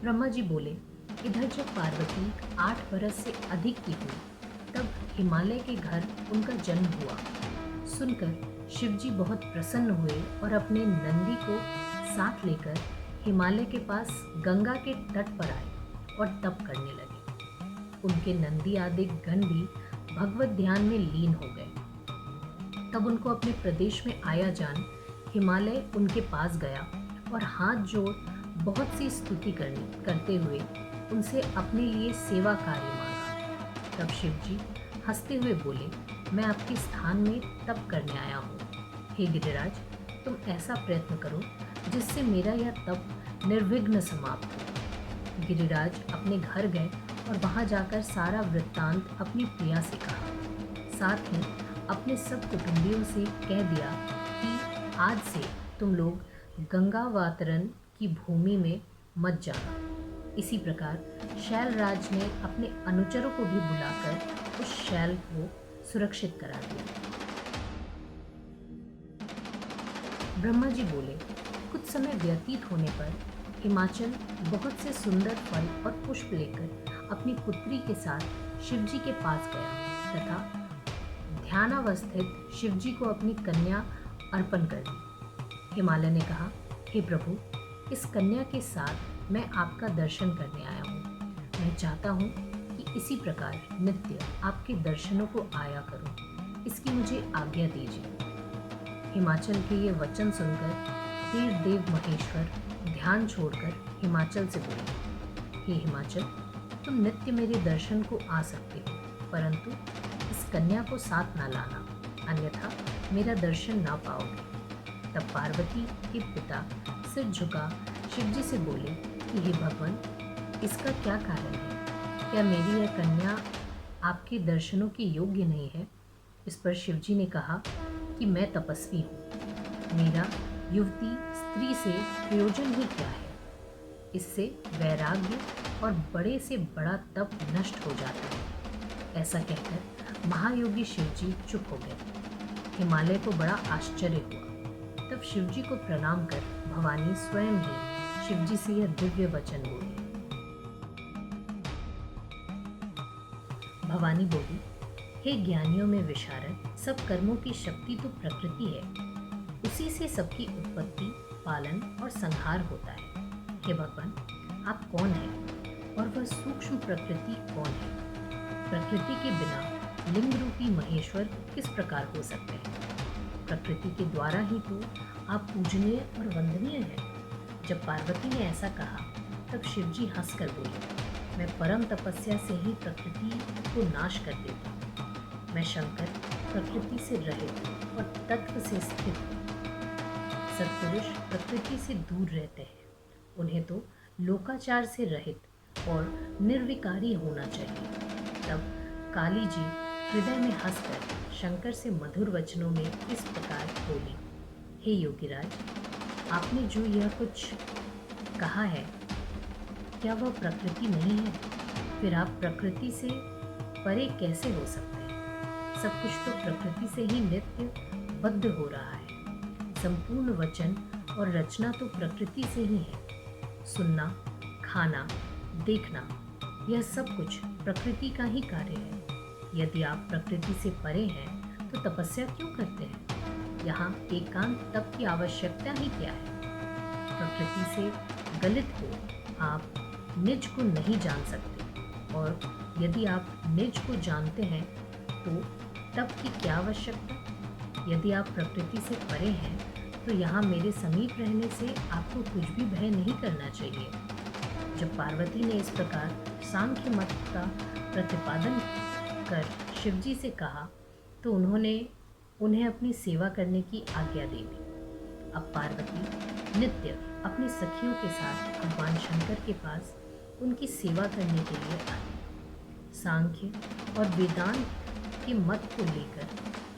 ब्रह्मा जी बोले, इधर जब पार्वती 8 बरस से अधिक की हुई, तब हिमालय के घर उनका जन्म हुआ। सुनकर शिवजी बहुत प्रसन्न हुए और अपने नंदी को साथ लेकर हिमालय के पास गंगा के तट पर आए और तप करने लगे। उनके नंदी आदि गण भी भगवत ध्यान में लीन हो गए। तब उनको अपने प्रदेश में आया जान हिमालय उनके पास गया और हाथ जोड़ बहुत सी स्तुति करते हुए उनसे अपने लिए सेवा कार्य मांगा। तब शिवजी हंसते हुए बोले, मैं आपके स्थान में तप करने आया हूँ। हे गिरिराज, तुम ऐसा प्रयत्न करो जिससे मेरा यह तप निर्विघ्न समाप्त हो। गिरिराज अपने घर गए और वहाँ जाकर सारा वृत्तांत अपनी प्रिया से कहा। साथ ही अपने सब कुटुंबियों से कह दिया कि आज से तुम लोग गंगावातरण की भूमि में मत जाना। इसी प्रकार शैलराज ने अपने अनुचरों को भी बुलाकर उस शैल को सुरक्षित करा दिया। ब्रह्मा जी बोले, कुछ समय व्यतीत होने पर हिमाचल बहुत से सुंदर फल और पुष्प लेकर अपनी पुत्री के साथ शिवजी के पास गया तथा ध्यानावस्थित शिवजी को अपनी कन्या अर्पण कर दी। हिमालय ने कहा, हे प्रभु, इस कन्या के साथ मैं आपका दर्शन करने आया हूँ। मैं चाहता हूँ कि इसी प्रकार नित्य आपके दर्शनों को आया करूँ। इसकी मुझे आज्ञा दीजिए। हिमाचल के ये वचन सुनकर तीर देव महेश्वर ध्यान छोड़कर हिमाचल से बोले, हे हिमाचल, तुम नित्य मेरे दर्शन को आ सकते हो, परंतु इस कन्या को साथ ना लाना, अन्यथा मेरा दर्शन ना पाओगे। तब पार्वती के पिता सिर झुका शिवजी से बोले कि हे भगवान, इसका क्या कारण है? क्या मेरी यह कन्या आपके दर्शनों के योग्य नहीं है? इस पर शिवजी ने कहा कि मैं तपस्वी हूँ, मेरा युवती स्त्री से प्रयोजन ही क्या है? इससे वैराग्य और बड़े से बड़ा तप नष्ट हो जाता है। ऐसा कहकर महायोगी शिवजी चुप हो गए। हिमालय को बड़ा आश्चर्य हुआ। तब शिवजी को प्रणाम कर भवानी स्वयं ही शिवजी से यह दिव्य वचन बोली। भवानी बोली, हे ज्ञानियों में विशारद, सब कर्मों की शक्ति तो प्रकृति है। उसी से सबकी उत्पत्ति, पालन और संहार होता है। हे भगवान, आप कौन हैं और वह सूक्ष्म प्रकृति कौन है? प्रकृति के बिना लिंग रूपी महेश्वर किस प्रकार हो सकते हैं? प्रकृति के द्वारा ही तो आप पूजनीय और वंदनीय हैं। जब पार्वती ने ऐसा कहा तब शिवजी हंसकर बोले, मैं परम तपस्या से ही प्रकृति को नाश कर देता हूँ। मैं शंकर प्रकृति से रहित और तत्व से स्थित हूँ। सत्पुरुष प्रकृति से दूर रहते हैं। उन्हें तो लोकाचार से रहित और निर्विकारी होना चाहिए। तब काली जी हृदय में हंसकर शंकर से मधुर वचनों में इस प्रकार बोली, हे योगीराज, आपने जो यह कुछ कहा है, क्या वह प्रकृति नहीं है? फिर आप प्रकृति से परे कैसे हो सकते हैं? सब कुछ तो प्रकृति से ही नित्य बद्ध हो रहा है। संपूर्ण वचन और रचना तो प्रकृति से ही है। सुनना, खाना, देखना, यह सब कुछ प्रकृति का ही कार्य है। यदि आप प्रकृति से परे हैं तो तपस्या क्यों करते हैं? यहाँ एकांत तप की आवश्यकता ही क्या है? प्रकृति से गलित हो आप निज को नहीं जान सकते, और यदि आप निज को जानते हैं तो तप की क्या आवश्यकता? यदि आप प्रकृति से परे हैं तो यहाँ मेरे समीप रहने से आपको कुछ भी भय नहीं करना चाहिए। जब पार्वती ने इस प्रकार सांख्य मत का प्रतिपादन कर शिवजी से कहा तो उन्होंने उन्हें अपनी सेवा करने की आज्ञा दे दी। अब पार्वती नित्य अपनी सखियों के साथ भगवान शंकर के पास उनकी सेवा करने के लिए आई। सांख्य और वेदांत के मत को लेकर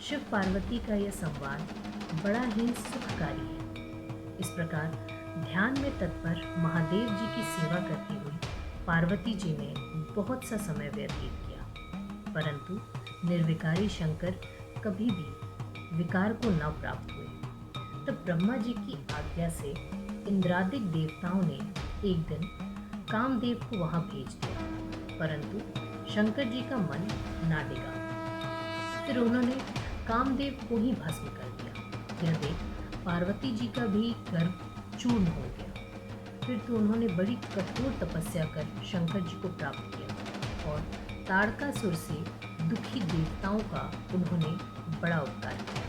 शिव पार्वती का यह संवाद बड़ा ही सुखकारी है। इस प्रकार ध्यान में तत्पर महादेव जी की सेवा करती हुई पार्वती जी ने बहुत सा समय व्यतीत किया, परंतु निर्विकारी शंकर कभी भी विकार को न प्राप्त हुए। तब ब्रह्मा जी की आज्ञा से इंद्रादिक देवताओं ने एक दिन कामदेव को वहां भेज दिया, परंतु शंकर जी का मन ना डिगा। फिर उन्होंने कामदेव को ही भस्म कर दिया। यह देख पार्वती जी का भी गर्भ चूर्ण हो गया। फिर तो उन्होंने बड़ी कठोर तपस्या कर शंकर जी को प्राप्त किया और ताड़कासुर से दुखी देवताओं का उन्होंने बड़ा उपकार किया।